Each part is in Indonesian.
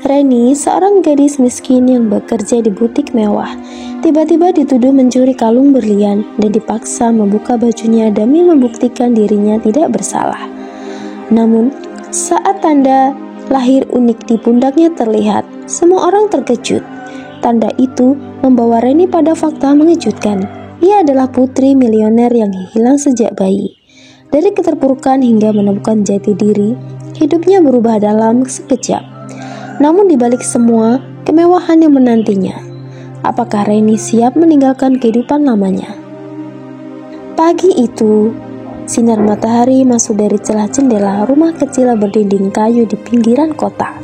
Reni, seorang gadis miskin yang bekerja di butik mewah, tiba-tiba dituduh mencuri kalung berlian dan dipaksa membuka bajunya demi membuktikan dirinya tidak bersalah. Namun, saat tanda lahir unik di pundaknya terlihat, semua orang terkejut. Tanda itu membawa Reni pada fakta mengejutkan. Ia adalah putri milioner yang hilang sejak bayi. Dari keterpurukan hingga menemukan jati diri, hidupnya berubah dalam sekejap. Namun di balik semua kemewahan yang menantinya, apakah Reni siap meninggalkan kehidupan lamanya? Pagi itu, sinar matahari masuk dari celah jendela rumah kecil berdinding kayu di pinggiran kota.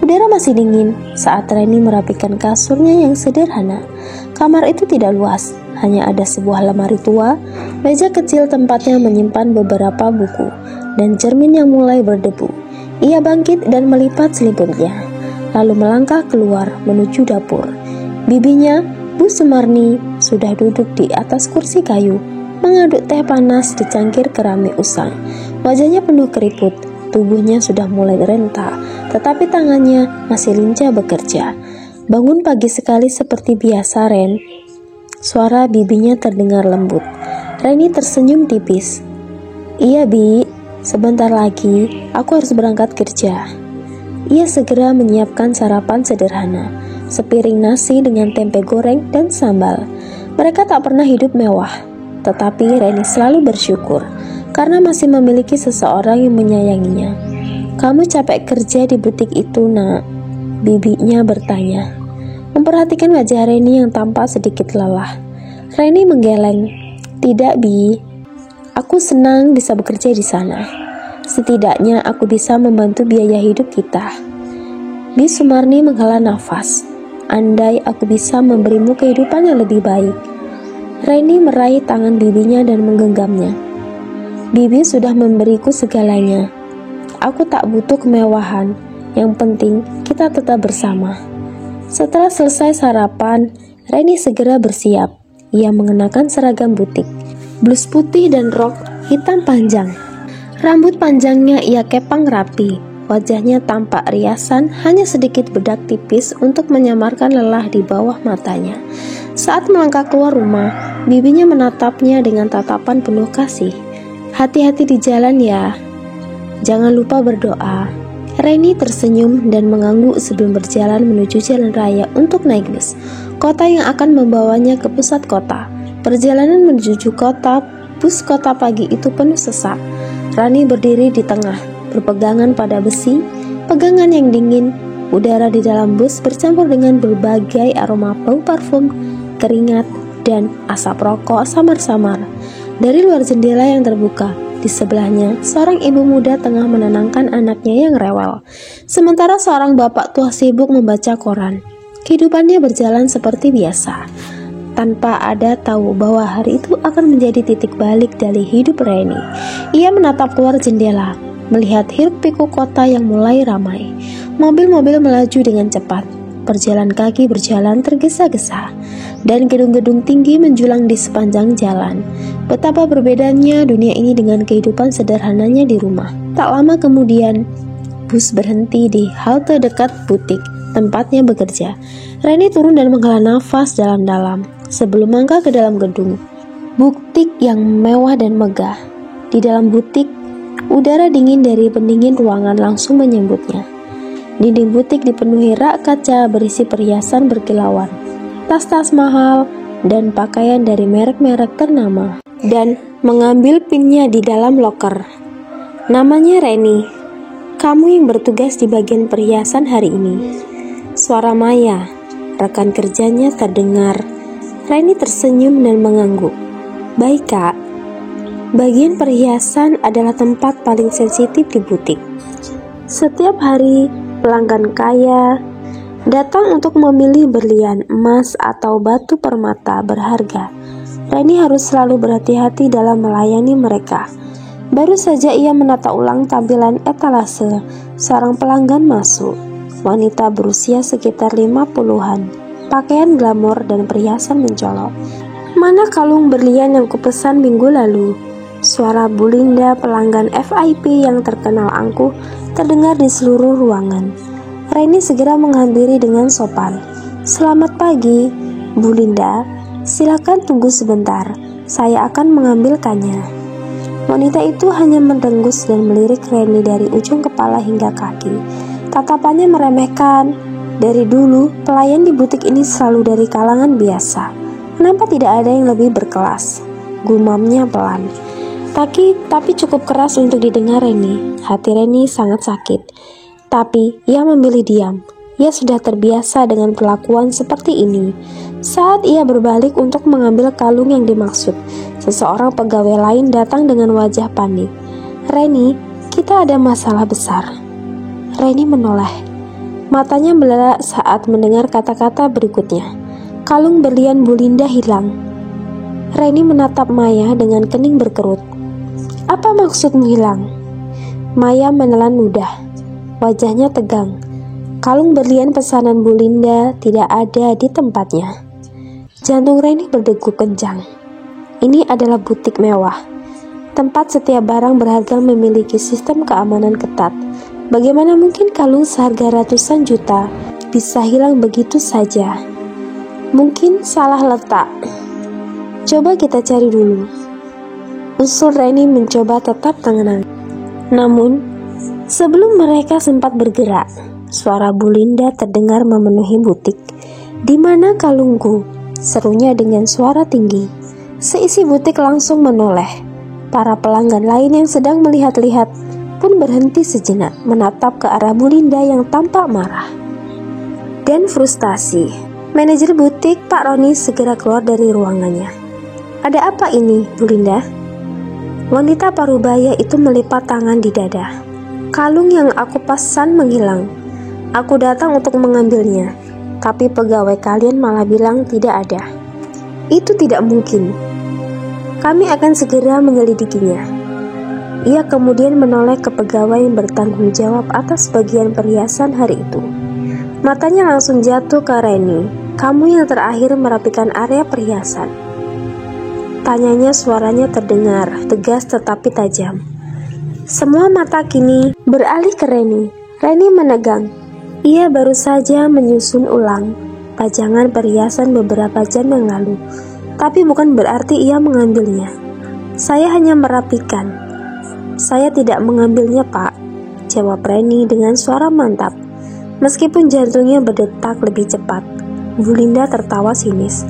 Udara masih dingin saat Reni merapikan kasurnya yang sederhana. Kamar itu tidak luas, hanya ada sebuah lemari tua, meja kecil tempatnya menyimpan beberapa buku, dan cermin yang mulai berdebu. Ia bangkit dan melipat selimutnya, lalu melangkah keluar menuju dapur. Bibinya, Bu Sumarni, sudah duduk di atas kursi kayu, mengaduk teh panas di cangkir keramik usang. Wajahnya penuh keriput, tubuhnya sudah mulai renta, tetapi tangannya masih lincah bekerja. Bangun pagi sekali seperti biasa, Ren. Suara bibinya terdengar lembut. Reni tersenyum tipis. Iya, Bi, sebentar lagi aku harus berangkat kerja. Ia segera menyiapkan sarapan sederhana, sepiring nasi dengan tempe goreng dan sambal. Mereka tak pernah hidup mewah, tetapi Reni selalu bersyukur karena masih memiliki seseorang yang menyayanginya. Kamu capek kerja di butik itu, Nak? Bibinya bertanya, memperhatikan wajah Reni yang tampak sedikit lelah. Reni menggeleng. Tidak, Bi. Aku senang bisa bekerja di sana. Setidaknya aku bisa membantu biaya hidup kita. Bi Sumarni menghela nafas. Andai aku bisa memberimu kehidupan yang lebih baik. Reni meraih tangan bibinya dan menggenggamnya. Bibi sudah memberiku segalanya. Aku tak butuh kemewahan. Yang penting kita tetap bersama. Setelah selesai sarapan, Reni segera bersiap. Ia mengenakan seragam butik, blus putih dan rok hitam panjang. Rambut panjangnya ia kepang rapi. Wajahnya tampak riasan, hanya sedikit bedak tipis untuk menyamarkan lelah di bawah matanya. Saat melangkah keluar rumah, bibinya menatapnya dengan tatapan penuh kasih. Hati-hati di jalan ya. Jangan lupa berdoa. Reni tersenyum dan mengangguk sebelum berjalan menuju jalan raya untuk naik bus. Kota yang akan membawanya ke pusat kota. Perjalanan menuju kota, bus kota pagi itu penuh sesak. Rani berdiri di tengah, berpegangan pada besi, pegangan yang dingin. Udara di dalam bus bercampur dengan berbagai aroma bau parfum, keringat, dan asap rokok samar-samar. Dari luar jendela yang terbuka, di sebelahnya, seorang ibu muda tengah menenangkan anaknya yang rewel. Sementara seorang bapak tua sibuk membaca koran. Kehidupannya berjalan seperti biasa, tanpa ada tahu bahwa hari itu akan menjadi titik balik dari hidup Reni. Ia menatap keluar jendela, melihat hiruk-pikuk kota yang mulai ramai. Mobil-mobil melaju dengan cepat. Perjalan kaki berjalan tergesa-gesa, dan gedung-gedung tinggi menjulang di sepanjang jalan. Betapa berbedanya dunia ini dengan kehidupan sederhananya di rumah. Tak lama kemudian, bus berhenti di halte dekat butik tempatnya bekerja. Reni turun dan menghela nafas dalam-dalam sebelum melangkah ke dalam gedung. Butik yang mewah dan megah. Di dalam butik, udara dingin dari pendingin ruangan langsung menyambutnya. Dinding butik dipenuhi rak kaca berisi perhiasan berkilauan, tas-tas mahal, dan pakaian dari merek-merek ternama. Dan mengambil pinnya di dalam loker. Namanya Reni. Kamu yang bertugas di bagian perhiasan hari ini. Suara Maya, rekan kerjanya terdengar. Reni tersenyum dan mengangguk. Baik, Kak. Bagian perhiasan adalah tempat paling sensitif di butik. Setiap hari, pelanggan kaya datang untuk memilih berlian, emas, atau batu permata berharga. Reni harus selalu berhati-hati dalam melayani mereka. Baru saja ia menata ulang tampilan etalase, seorang pelanggan masuk. Wanita berusia sekitar 50-an, pakaian glamor dan perhiasan mencolok. Mana kalung berlian yang kupesan minggu lalu? Suara Bu Linda, pelanggan VIP yang terkenal angkuh, terdengar di seluruh ruangan. Reni segera menghampiri dengan sopan. "Selamat pagi, Bu Linda. Silakan tunggu sebentar. Saya akan mengambilkannya." Wanita itu hanya mendengus dan melirik Reni dari ujung kepala hingga kaki. Tatapannya meremehkan. Dari dulu, pelayan di butik ini selalu dari kalangan biasa. Kenapa tidak ada yang lebih berkelas? Gumamnya pelan. Tapi cukup keras untuk didengar Reni. Hati Reni sangat sakit. Tapi ia memilih diam. Ia sudah terbiasa dengan perlakuan seperti ini. Saat ia berbalik untuk mengambil kalung yang dimaksud, seseorang pegawai lain datang dengan wajah panik. "Reni, kita ada masalah besar." Reni menoleh. Matanya melela saat mendengar kata-kata berikutnya. "Kalung berlian Bu Linda hilang." Reni menatap Maya dengan kening berkerut. "Apa maksudmu hilang?" Maya menelan ludah. Wajahnya tegang. Kalung berlian pesanan Bu Linda tidak ada di tempatnya. Jantung Reni berdegup kencang. Ini adalah butik mewah. Tempat setiap barang berharga memiliki sistem keamanan ketat. Bagaimana mungkin kalung seharga ratusan juta bisa hilang begitu saja? Mungkin salah letak. Coba kita cari dulu. Usul Reni mencoba tetap tenang. Namun, sebelum mereka sempat bergerak, suara Bu Linda terdengar memenuhi butik. "Di mana kalungku?" serunya dengan suara tinggi. Seisi butik langsung menoleh. Para pelanggan lain yang sedang melihat-lihat pun berhenti sejenak menatap ke arah Bu Linda yang tampak marah dan frustasi. Manajer butik, Pak Roni, segera keluar dari ruangannya. "Ada apa ini, Bu Linda?" Wanita parubaya itu melipat tangan di dada. "Kalung yang aku pesan menghilang. Aku datang untuk mengambilnya, tapi pegawai kalian malah bilang tidak ada." "Itu tidak mungkin. Kami akan segera menyelidikinya." Ia kemudian menoleh ke pegawai yang bertanggung jawab atas bagian perhiasan hari itu. Matanya langsung jatuh ke Reni. "Kamu yang terakhir merapikan area perhiasan?" Tanyanya, suaranya terdengar tegas tetapi tajam. Semua mata kini beralih ke Reni. Reni menegang. Ia baru saja menyusun ulang pajangan perhiasan beberapa jam yang lalu. Tapi bukan berarti ia mengambilnya. "Saya hanya merapikan." "Saya tidak mengambilnya, Pak," jawab Reni dengan suara mantap. Meskipun jantungnya berdetak lebih cepat. Bu Linda tertawa sinis.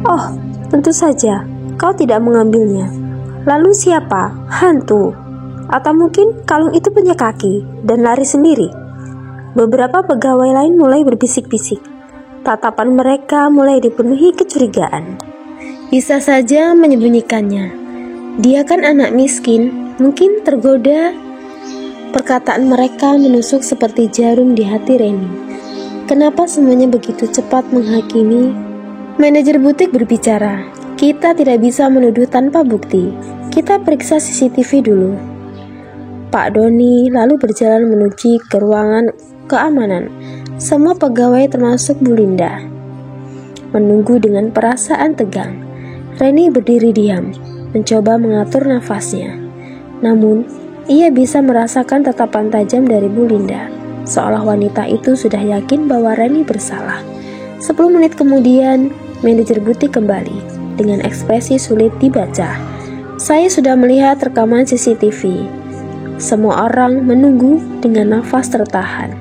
"Oh, tentu saja, kau tidak mengambilnya. Lalu siapa? Hantu? Atau mungkin kalung itu punya kaki dan lari sendiri?" Beberapa pegawai lain mulai berbisik-bisik. Tatapan mereka mulai dipenuhi kecurigaan. Bisa saja menyembunyikannya. Dia kan anak miskin, mungkin tergoda. Perkataan mereka menusuk seperti jarum di hati Reni. Kenapa semuanya begitu cepat menghakimi? Manajer butik berbicara. "Kita tidak bisa menuduh tanpa bukti. Kita periksa CCTV dulu." Pak Doni lalu berjalan menuju ke ruangan keamanan. Semua pegawai termasuk Bu Linda menunggu dengan perasaan tegang. Reni berdiri diam, mencoba mengatur nafasnya. Namun, ia bisa merasakan tatapan tajam dari Bu Linda, seolah wanita itu sudah yakin bahwa Reni bersalah. 10 menit kemudian, manajer butik kembali dengan ekspresi sulit dibaca. "Saya sudah melihat rekaman CCTV." Semua orang menunggu dengan nafas tertahan.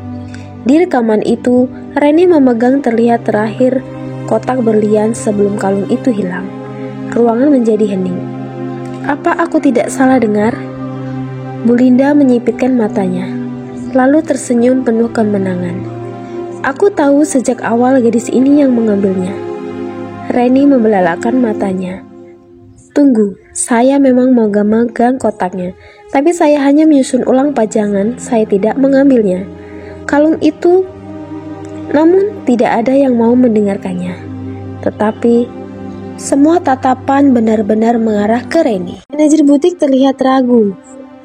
Di rekaman itu, Reni memegang terlihat terakhir kotak berlian sebelum kalung itu hilang. Ruangan menjadi hening. "Apa aku tidak salah dengar?" Bu Linda menyipitkan matanya, lalu tersenyum penuh kemenangan. "Aku tahu sejak awal gadis ini yang mengambilnya." Reni membelalakan matanya. "Tunggu, saya memang mau megang kotaknya, tapi saya hanya menyusun ulang pajangan, saya tidak mengambilnya. Kalung itu..." Namun tidak ada yang mau mendengarkannya. Tetapi semua tatapan benar-benar mengarah ke Reni. Manajer butik terlihat ragu.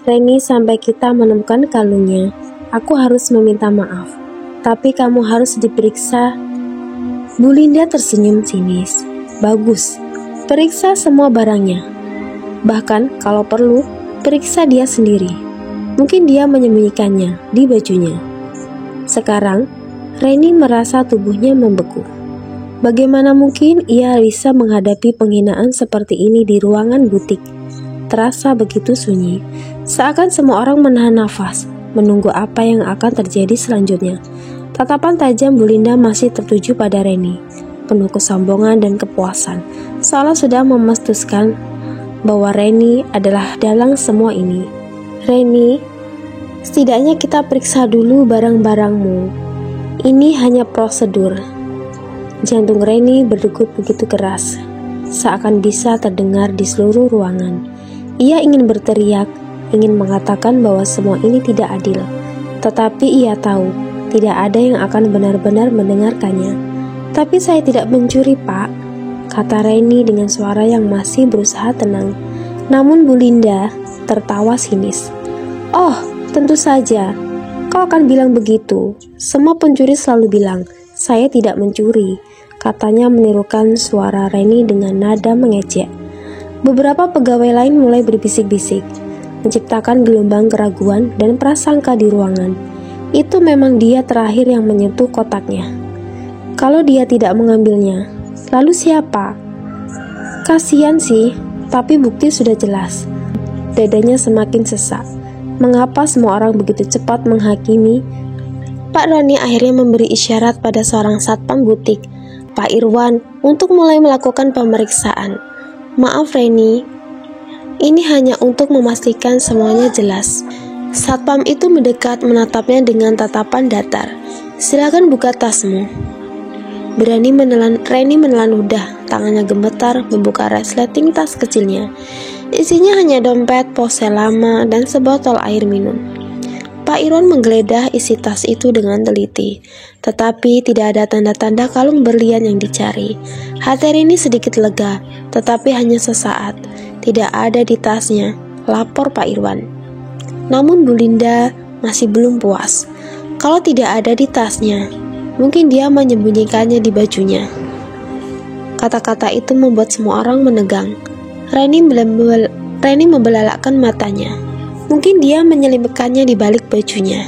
"Reni, sampai kita menemukan kalungnya, aku harus meminta maaf. Tapi kamu harus diperiksa." Bu Linda tersenyum sinis. "Bagus, periksa semua barangnya. Bahkan kalau perlu, periksa dia sendiri. Mungkin dia menyembunyikannya di bajunya. Sekarang, Reni merasa tubuhnya membeku. Bagaimana mungkin ia bisa menghadapi penghinaan seperti ini di ruangan butik? Terasa begitu sunyi, seakan semua orang menahan nafas, menunggu apa yang akan terjadi selanjutnya. Tatapan tajam Bu Linda masih tertuju pada Reni, penuh kesombongan dan kepuasan, seolah sudah memastikan bahwa Reni adalah dalang semua ini. Reni, setidaknya kita periksa dulu barang-barangmu. Ini hanya prosedur. Jantung Reni berdegup begitu keras, seakan bisa terdengar di seluruh ruangan. Ia ingin berteriak, ingin mengatakan bahwa semua ini tidak adil. Tetapi ia tahu, tidak ada yang akan benar-benar mendengarkannya. Tapi saya tidak mencuri, Pak, kata Reni dengan suara yang masih berusaha tenang. Namun Bu Linda tertawa sinis. Oh, tentu saja. Kau akan bilang begitu. Semua pencuri selalu bilang, saya tidak mencuri, katanya menirukan suara Reni dengan nada mengejek. Beberapa pegawai lain mulai berbisik-bisik, menciptakan gelombang keraguan dan prasangka di ruangan. Itu memang dia terakhir yang menyentuh kotaknya. Kalau dia tidak mengambilnya, lalu siapa? Kasian sih, tapi bukti sudah jelas. Dadanya semakin sesak. Mengapa semua orang begitu cepat menghakimi? Pak Roni akhirnya memberi isyarat pada seorang satpam butik, Pak Irwan, untuk mulai melakukan pemeriksaan. Maaf Reni, ini hanya untuk memastikan semuanya jelas. Satpam itu mendekat menatapnya dengan tatapan datar. Silakan buka tasmu. Reni menelan ludah, tangannya gemetar membuka resleting tas kecilnya. Isinya hanya dompet, ponsel lama, dan sebotol air minum. Pak Irwan menggeledah isi tas itu dengan teliti, tetapi tidak ada tanda-tanda kalung berlian yang dicari. Hati Reni sedikit lega, tetapi hanya sesaat. Tidak ada di tasnya, lapor Pak Irwan. Namun Bu Linda masih belum puas. Kalau tidak ada di tasnya, mungkin dia menyembunyikannya di bajunya. Kata-kata itu membuat semua orang menegang. Reni membelalakkan matanya. Mungkin dia menyelipkannya di balik bajunya.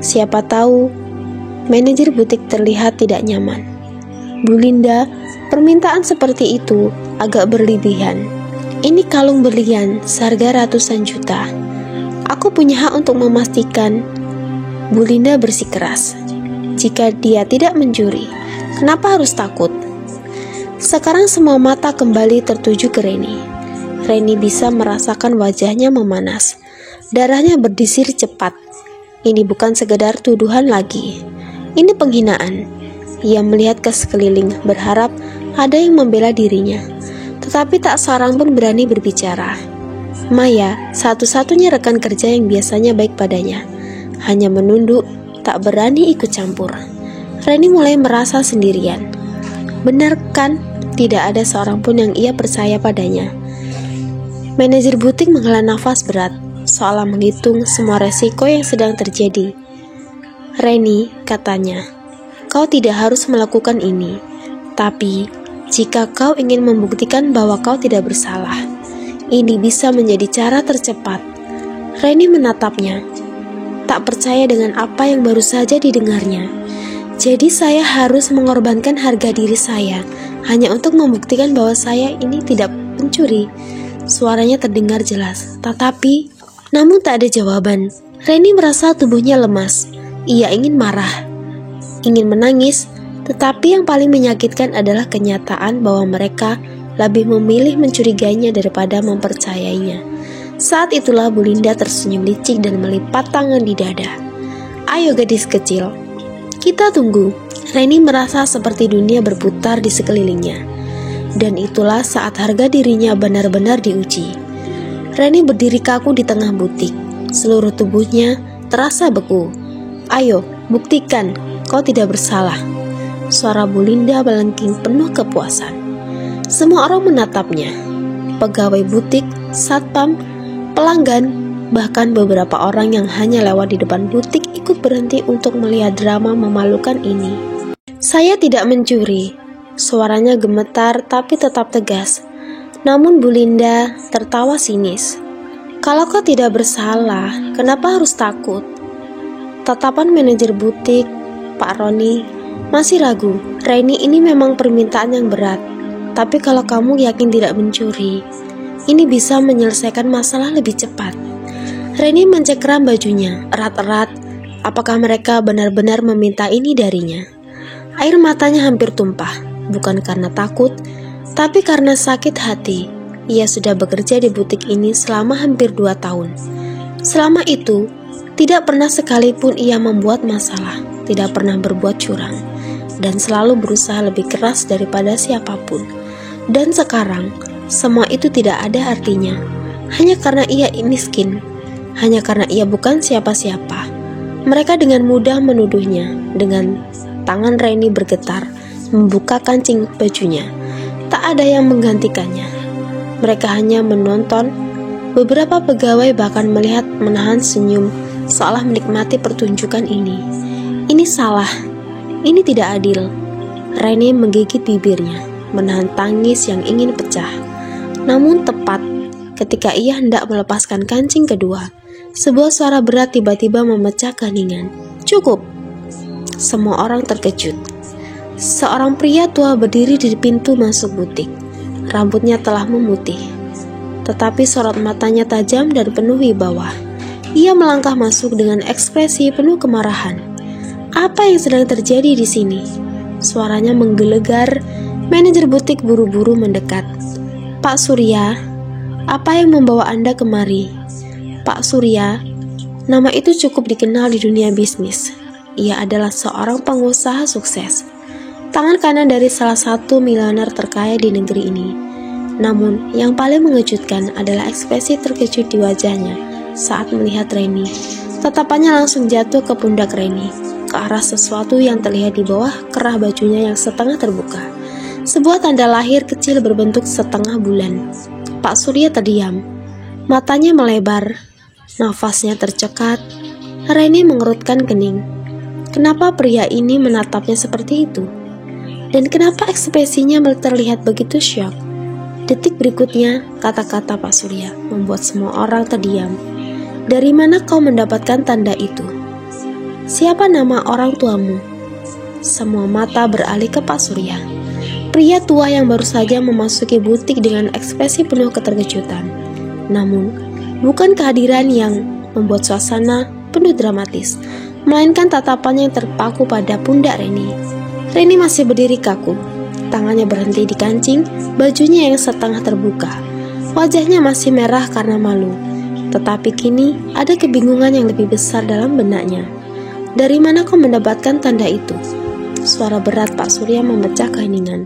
Siapa tahu, manajer butik terlihat tidak nyaman. Bu Linda, permintaan seperti itu agak berlebihan. Ini kalung berlian seharga ratusan juta. Aku punya hak untuk memastikan. Bu Linda bersikeras. Jika dia tidak mencuri, kenapa harus takut? Sekarang semua mata kembali tertuju ke Reni. Reni bisa merasakan wajahnya memanas. Darahnya berdesir cepat. Ini bukan sekedar tuduhan lagi. Ini penghinaan. Ia melihat ke sekeliling, berharap ada yang membela dirinya. Tetapi tak seorang pun berani berbicara. Maya, satu-satunya rekan kerja yang biasanya baik padanya, hanya menunduk, tak berani ikut campur. Reni mulai merasa sendirian. Benar kan? Tidak ada seorang pun yang ia percaya padanya. Manajer butik menghela nafas berat, seolah menghitung semua resiko yang sedang terjadi. Reni, katanya, kau tidak harus melakukan ini. Tapi, jika kau ingin membuktikan bahwa kau tidak bersalah, ini bisa menjadi cara tercepat. Reni menatapnya, tak percaya dengan apa yang baru saja didengarnya. Jadi saya harus mengorbankan harga diri saya hanya untuk membuktikan bahwa saya ini tidak pencuri. Suaranya terdengar jelas, namun tak ada jawaban. Reni merasa tubuhnya lemas. Ia ingin marah, ingin menangis, tetapi yang paling menyakitkan adalah kenyataan bahwa mereka lebih memilih mencurigainya daripada mempercayainya. Saat itulah Bu Linda tersenyum licik dan melipat tangan di dada. Ayo gadis kecil, kita tunggu. Reni merasa seperti dunia berputar di sekelilingnya. Dan itulah saat harga dirinya benar-benar diuji. Reni berdiri kaku di tengah butik. Seluruh tubuhnya terasa beku. Ayo, buktikan kau tidak bersalah. Suara Bu Linda melengking penuh kepuasan. Semua orang menatapnya. Pegawai butik, satpam, pelanggan, bahkan beberapa orang yang hanya lewat di depan butik ikut berhenti untuk melihat drama memalukan ini. Saya tidak mencuri. Suaranya gemetar tapi tetap tegas. Namun Bu Linda tertawa sinis. Kalau kau tidak bersalah, kenapa harus takut? Tatapan manajer butik Pak Roni masih ragu. Reni, ini memang permintaan yang berat. Tapi kalau kamu yakin tidak mencuri, ini bisa menyelesaikan masalah lebih cepat. Reni mencengkeram bajunya erat-erat. Apakah mereka benar-benar meminta ini darinya? Air matanya hampir tumpah, bukan karena takut, tapi karena sakit hati. Ia sudah bekerja di butik ini selama hampir 2 tahun. Selama itu, tidak pernah sekalipun ia membuat masalah, tidak pernah berbuat curang, dan selalu berusaha lebih keras daripada siapapun. Dan sekarang, semua itu tidak ada artinya, hanya karena ia miskin, hanya karena ia bukan siapa-siapa. Mereka dengan mudah menuduhnya. Dengan tangan Reni bergetar, membuka kancing bajunya. Tak ada yang menggantikannya. Mereka hanya menonton. Beberapa pegawai bahkan melihat menahan senyum, seolah menikmati pertunjukan ini. Ini salah, ini tidak adil. Reni menggigit bibirnya, menahan tangis yang ingin pecah. Namun tepat ketika ia hendak melepaskan kancing kedua, sebuah suara berat tiba-tiba memecah keheningan. Cukup! Semua orang terkejut. Seorang pria tua berdiri di pintu masuk butik. Rambutnya telah memutih, tetapi sorot matanya tajam dan penuh wibawa. Ia melangkah masuk dengan ekspresi penuh kemarahan. Apa yang sedang terjadi di sini? Suaranya menggelegar. Manajer butik buru-buru mendekat. Pak Surya, apa yang membawa Anda kemari? Pak Surya, nama itu cukup dikenal di dunia bisnis. Ia adalah seorang pengusaha sukses, tangan kanan dari salah satu miliuner terkaya di negeri ini. Namun, yang paling mengejutkan adalah ekspresi terkejut di wajahnya saat melihat Reni. Tatapannya langsung jatuh ke pundak Reni, ke arah sesuatu yang terlihat di bawah kerah bajunya yang setengah terbuka. Sebuah tanda lahir kecil berbentuk setengah bulan. Pak Surya terdiam, matanya melebar, nafasnya tercekat. Reni mengerutkan kening. Kenapa pria ini menatapnya seperti itu? Dan kenapa ekspresinya terlihat begitu syok? Detik berikutnya, kata-kata Pak Surya membuat semua orang terdiam. Dari mana kau mendapatkan tanda itu? Siapa nama orang tuamu? Semua mata beralih ke Pak Surya. Pria tua yang baru saja memasuki butik dengan ekspresi penuh keterkejutan. Namun, bukan kehadiran yang membuat suasana penuh dramatis, melainkan tatapannya yang terpaku pada pundak Reni. Reni masih berdiri kaku, tangannya berhenti di kancing bajunya yang setengah terbuka. Wajahnya masih merah karena malu, tetapi kini ada kebingungan yang lebih besar dalam benaknya. Dari mana kau mendapatkan tanda itu? Suara berat Pak Surya memecah keheningan.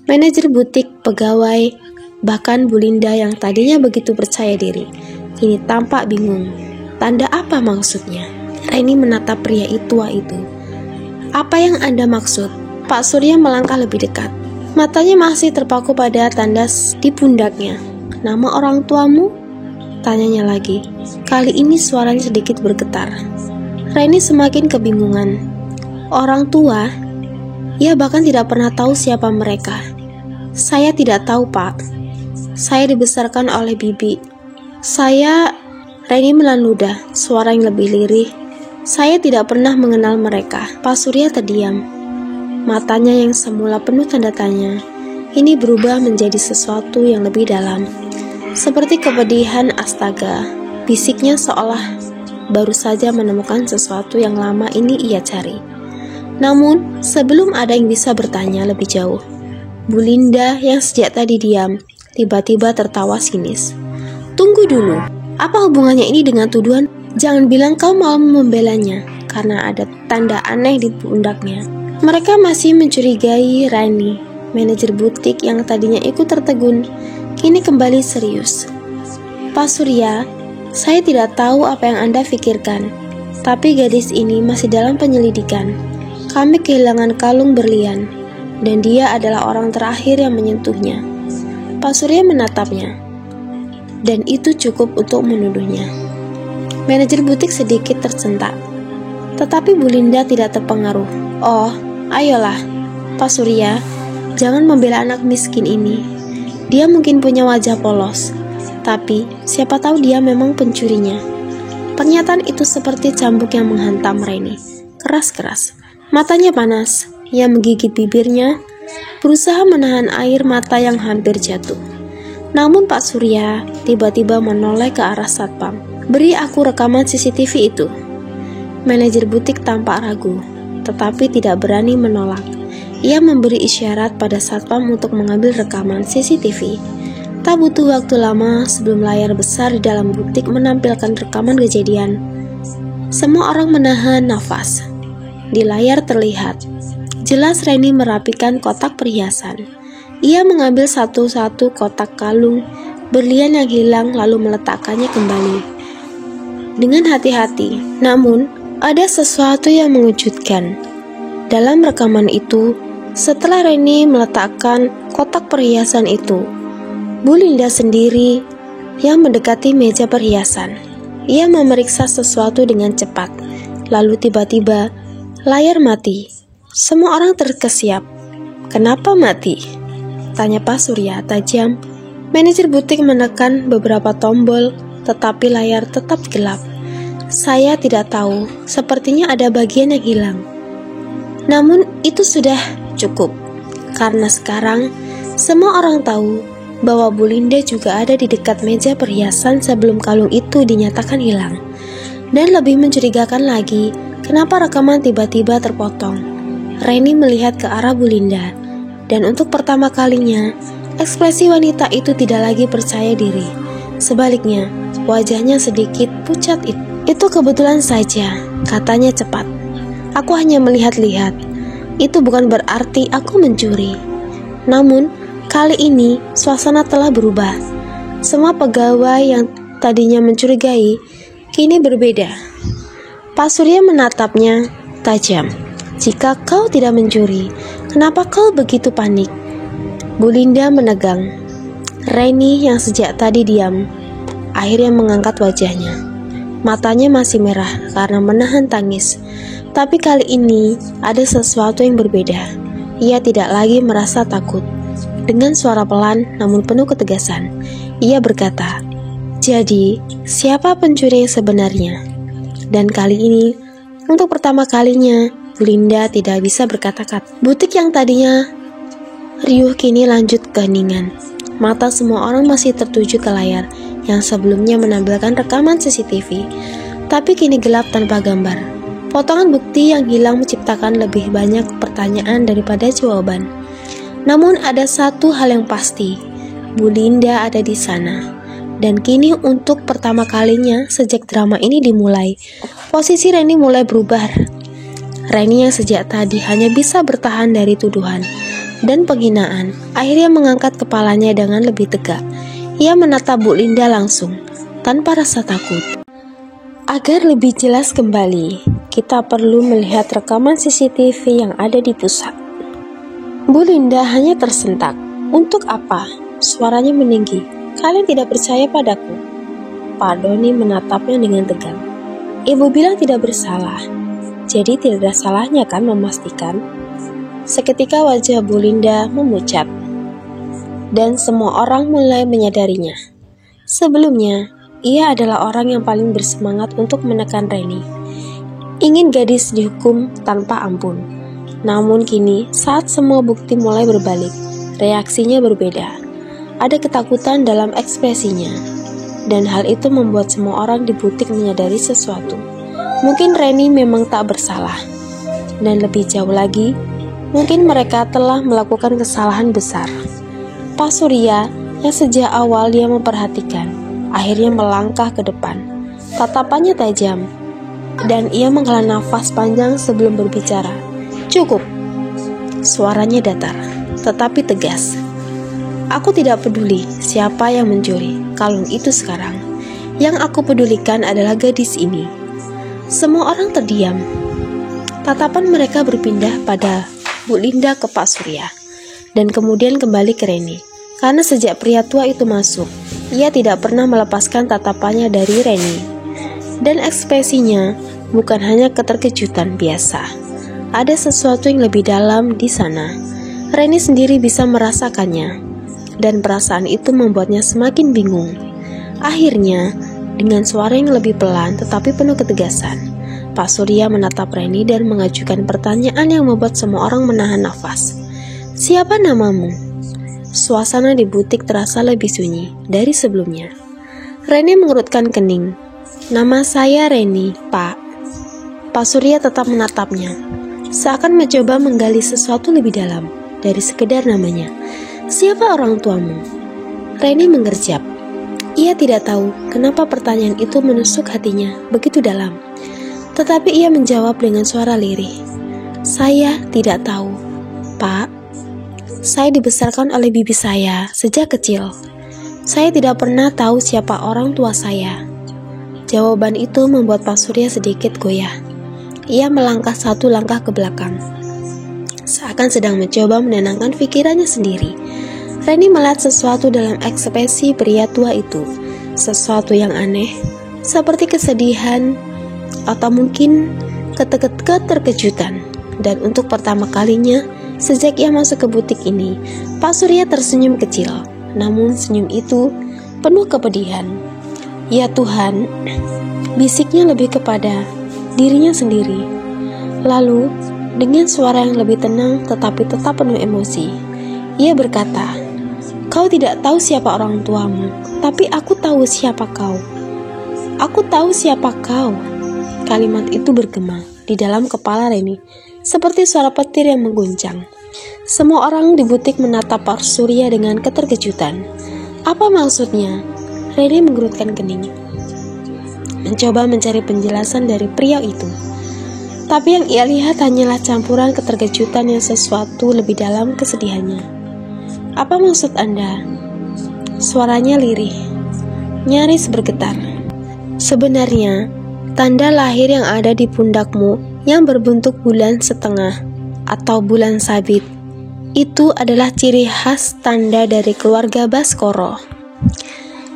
Manajer butik, pegawai, bahkan Bu Linda yang tadinya begitu percaya diri, kini tampak bingung. Tanda apa maksudnya? Reni menatap pria tua itu. Apa yang Anda maksud? Pak Surya melangkah lebih dekat. Matanya masih terpaku pada tanda di pundaknya. Nama orang tuamu? Tanyanya lagi. Kali ini suaranya sedikit bergetar. Reni semakin kebingungan. Orang tua? Ia bahkan tidak pernah tahu siapa mereka. Saya tidak tahu, Pak. Saya dibesarkan oleh bibi. Reni menelan ludah, suara yang lebih lirih. Saya tidak pernah mengenal mereka. Pak Surya terdiam. Matanya yang semula penuh tanda tanya, ini berubah menjadi sesuatu yang lebih dalam. Seperti kepedihan, astaga. Bisiknya seolah baru saja menemukan sesuatu yang lama ini ia cari. Namun, sebelum ada yang bisa bertanya lebih jauh, Bu Linda yang sejak tadi diam, tiba-tiba tertawa sinis. Tunggu dulu, apa hubungannya ini dengan tuduhan? Jangan bilang kau mau membelanya, karena ada tanda aneh di pundaknya. Mereka masih mencurigai Rani. Manajer butik yang tadinya ikut tertegun, kini kembali serius. Pak Surya, saya tidak tahu apa yang Anda pikirkan, tapi gadis ini masih dalam penyelidikan. Kami kehilangan kalung berlian, dan dia adalah orang terakhir yang menyentuhnya. Pak Surya menatapnya, dan itu cukup untuk menuduhnya. Manajer butik sedikit tersentak, tetapi Bu Linda tidak terpengaruh. Oh, ayolah, Pak Surya, jangan membela anak miskin ini. Dia mungkin punya wajah polos, tapi siapa tahu dia memang pencurinya. Pernyataan itu seperti cambuk yang menghantam Reni, keras-keras. Matanya panas, ia menggigit bibirnya, berusaha menahan air mata yang hampir jatuh. Namun Pak Surya tiba-tiba menoleh ke arah satpam. "Beri aku rekaman CCTV itu." Manajer butik tampak ragu, tetapi tidak berani menolak. Ia memberi isyarat pada satpam untuk mengambil rekaman CCTV. Tak butuh waktu lama sebelum layar besar di dalam butik menampilkan rekaman kejadian. Semua orang menahan nafas. Di layar terlihat jelas Reni merapikan kotak perhiasan. Ia mengambil satu-satu kotak kalung berlian yang hilang lalu meletakkannya kembali dengan hati-hati. Namun, ada sesuatu yang mengejutkan. Dalam rekaman itu, setelah Reni meletakkan kotak perhiasan itu, Bu Linda sendiri yang mendekati meja perhiasan. Ia memeriksa sesuatu dengan cepat. Lalu tiba-tiba layar mati. Semua orang terkesiap. "Kenapa mati?" tanya Pak Surya tajam. Manajer butik menekan beberapa tombol, tetapi layar tetap gelap. "Saya tidak tahu, sepertinya ada bagian yang hilang. Namun itu sudah cukup, karena sekarang semua orang tahu bahwa Bu Linda juga ada di dekat meja perhiasan sebelum kalung itu dinyatakan hilang. Dan lebih mencurigakan lagi, kenapa rekaman tiba-tiba terpotong?" Reni melihat ke arah Bu Linda, dan untuk pertama kalinya, ekspresi wanita itu tidak lagi percaya diri. Sebaliknya, wajahnya sedikit pucat. "Itu kebetulan saja," katanya cepat. "Aku hanya melihat-lihat. Itu bukan berarti aku mencuri." Namun, kali ini suasana telah berubah. Semua pegawai yang tadinya mencurigai, kini berbeda. Pak Surya menatapnya tajam. "Jika kau tidak mencuri, kenapa kau begitu panik?" Bu Linda menegang. Reni yang sejak tadi diam, akhirnya mengangkat wajahnya. Matanya masih merah karena menahan tangis. Tapi kali ini ada sesuatu yang berbeda. Ia tidak lagi merasa takut. Dengan suara pelan namun penuh ketegasan, ia berkata, "Jadi, siapa pencuri yang sebenarnya?" Dan kali ini, untuk pertama kalinya, Bu Linda tidak bisa berkata-kata. Butik yang tadinya riuh kini lanjut keheningan. Mata semua orang masih tertuju ke layar yang sebelumnya menampilkan rekaman CCTV, tapi kini gelap tanpa gambar. Potongan bukti yang hilang menciptakan lebih banyak pertanyaan daripada jawaban. Namun ada satu hal yang pasti, Bu Linda ada di sana. Dan kini untuk pertama kalinya sejak drama ini dimulai, posisi Reni mulai berubah. Reni yang sejak tadi hanya bisa bertahan dari tuduhan dan penghinaan, akhirnya mengangkat kepalanya dengan lebih tegak. Ia menatap Bu Linda langsung, tanpa rasa takut. Agar lebih jelas kembali, kita perlu melihat rekaman CCTV yang ada di pusat. Bu Linda hanya tersentak. "Untuk apa?" Suaranya meninggi. "Kalian tidak percaya padaku?" Pak Doni menatapnya dengan tegang. "Ibu bilang tidak bersalah. Jadi tidak ada salahnya kan memastikan?" Seketika wajah Bu Linda memucat, dan semua orang mulai menyadarinya. Sebelumnya, ia adalah orang yang paling bersemangat untuk menekan Reni. Ingin gadis dihukum tanpa ampun. Namun kini, saat semua bukti mulai berbalik, reaksinya berbeda. Ada ketakutan dalam ekspresinya, dan hal itu membuat semua orang di butik menyadari sesuatu. Mungkin Reni memang tak bersalah, dan lebih jauh lagi, mungkin mereka telah melakukan kesalahan besar. Pak Surya yang sejak awal dia memperhatikan, akhirnya melangkah ke depan. Tatapannya tajam, dan ia menghela nafas panjang sebelum berbicara. "Cukup." Suaranya datar, tetapi tegas. "Aku tidak peduli siapa yang mencuri kalung itu sekarang. Yang aku pedulikan adalah gadis ini." Semua orang terdiam. Tatapan mereka berpindah pada Bu Linda ke Pak Surya, dan kemudian kembali ke Reni. Karena sejak pria tua itu masuk, ia tidak pernah melepaskan tatapannya dari Reni. Dan ekspresinya bukan hanya keterkejutan biasa. Ada sesuatu yang lebih dalam di sana. Reni sendiri bisa merasakannya, dan perasaan itu membuatnya semakin bingung. Akhirnya, dengan suara yang lebih pelan tetapi penuh ketegasan, Pak Surya menatap Reni dan mengajukan pertanyaan yang membuat semua orang menahan nafas. "Siapa namamu?" Suasana di butik terasa lebih sunyi dari sebelumnya. Reni mengerutkan kening. "Nama saya Reni, Pak." Pak Surya tetap menatapnya, seakan mencoba menggali sesuatu lebih dalam dari sekedar namanya. "Siapa orang tuamu?" Reni mengerjap. Ia tidak tahu kenapa pertanyaan itu menusuk hatinya begitu dalam. Tetapi ia menjawab dengan suara lirih. "Saya tidak tahu, Pak. Saya dibesarkan oleh bibi saya sejak kecil. Saya tidak pernah tahu siapa orang tua saya." Jawaban itu membuat Pak Surya sedikit goyah. Ia melangkah satu langkah ke belakang, seakan sedang mencoba menenangkan pikirannya sendiri. Reni melihat sesuatu dalam ekspresi pria tua itu, sesuatu yang aneh, seperti kesedihan atau mungkin keterkejutan. Dan untuk pertama kalinya sejak ia masuk ke butik ini, Pak Surya tersenyum kecil. Namun senyum itu penuh kepedihan. "Ya Tuhan," bisiknya lebih kepada dirinya sendiri. Lalu dengan suara yang lebih tenang tetapi tetap penuh emosi, ia berkata, "Kau tidak tahu siapa orang tuamu, tapi aku tahu siapa kau. Aku tahu siapa kau." Kalimat itu bergema di dalam kepala Reni, seperti suara petir yang mengguncang. Semua orang di butik menatap Pak Surya dengan keterkejutan. Apa maksudnya? Reni menggerutkan kening, mencoba mencari penjelasan dari pria itu. Tapi yang ia lihat hanyalah campuran keterkejutan yang sesuatu lebih dalam kesedihannya. "Apa maksud Anda?" Suaranya lirih, nyaris bergetar. "Sebenarnya, tanda lahir yang ada di pundakmu yang berbentuk bulan setengah atau bulan sabit, itu adalah ciri khas tanda dari keluarga Baskoro.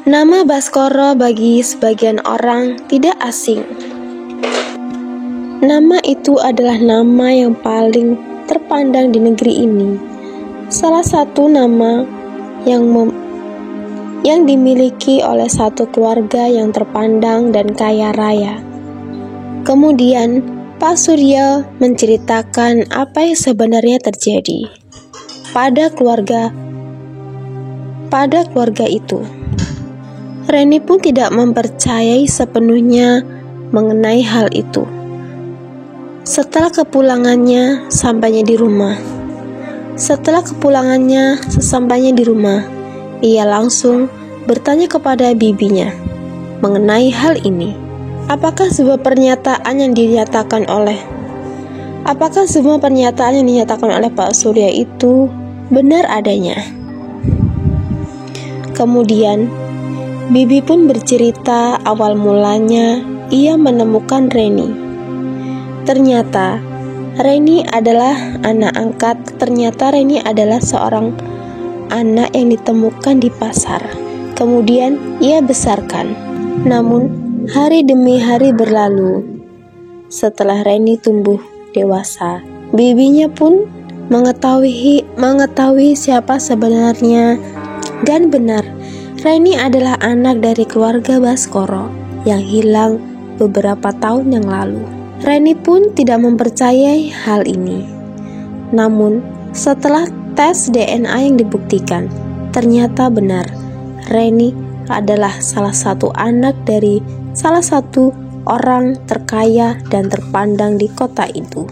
Nama Baskoro bagi sebagian orang tidak asing. Nama itu adalah nama yang paling terpandang di negeri ini. Salah satu nama yang dimiliki oleh satu keluarga yang terpandang dan kaya raya." Kemudian Pak Surya menceritakan apa yang sebenarnya terjadi pada keluarga itu. Reni pun tidak mempercayai sepenuhnya mengenai hal itu. Setelah kepulangannya sesampainya di rumah, ia langsung bertanya kepada bibinya mengenai hal ini. Apakah semua pernyataan yang dinyatakan oleh Pak Surya itu benar adanya? Kemudian, bibi pun bercerita awal mulanya ia menemukan Reni. Ternyata Reni adalah seorang anak yang ditemukan di pasar. Kemudian ia besarkan. Namun hari demi hari berlalu. Setelah Reni tumbuh dewasa, bibinya pun mengetahui siapa sebenarnya. Dan benar, Reni adalah anak dari keluarga Baskoro yang hilang beberapa tahun yang lalu. Reni pun tidak mempercayai hal ini. Namun, setelah tes DNA yang dibuktikan, ternyata benar, Reni adalah salah satu anak dari salah satu orang terkaya dan terpandang di kota itu.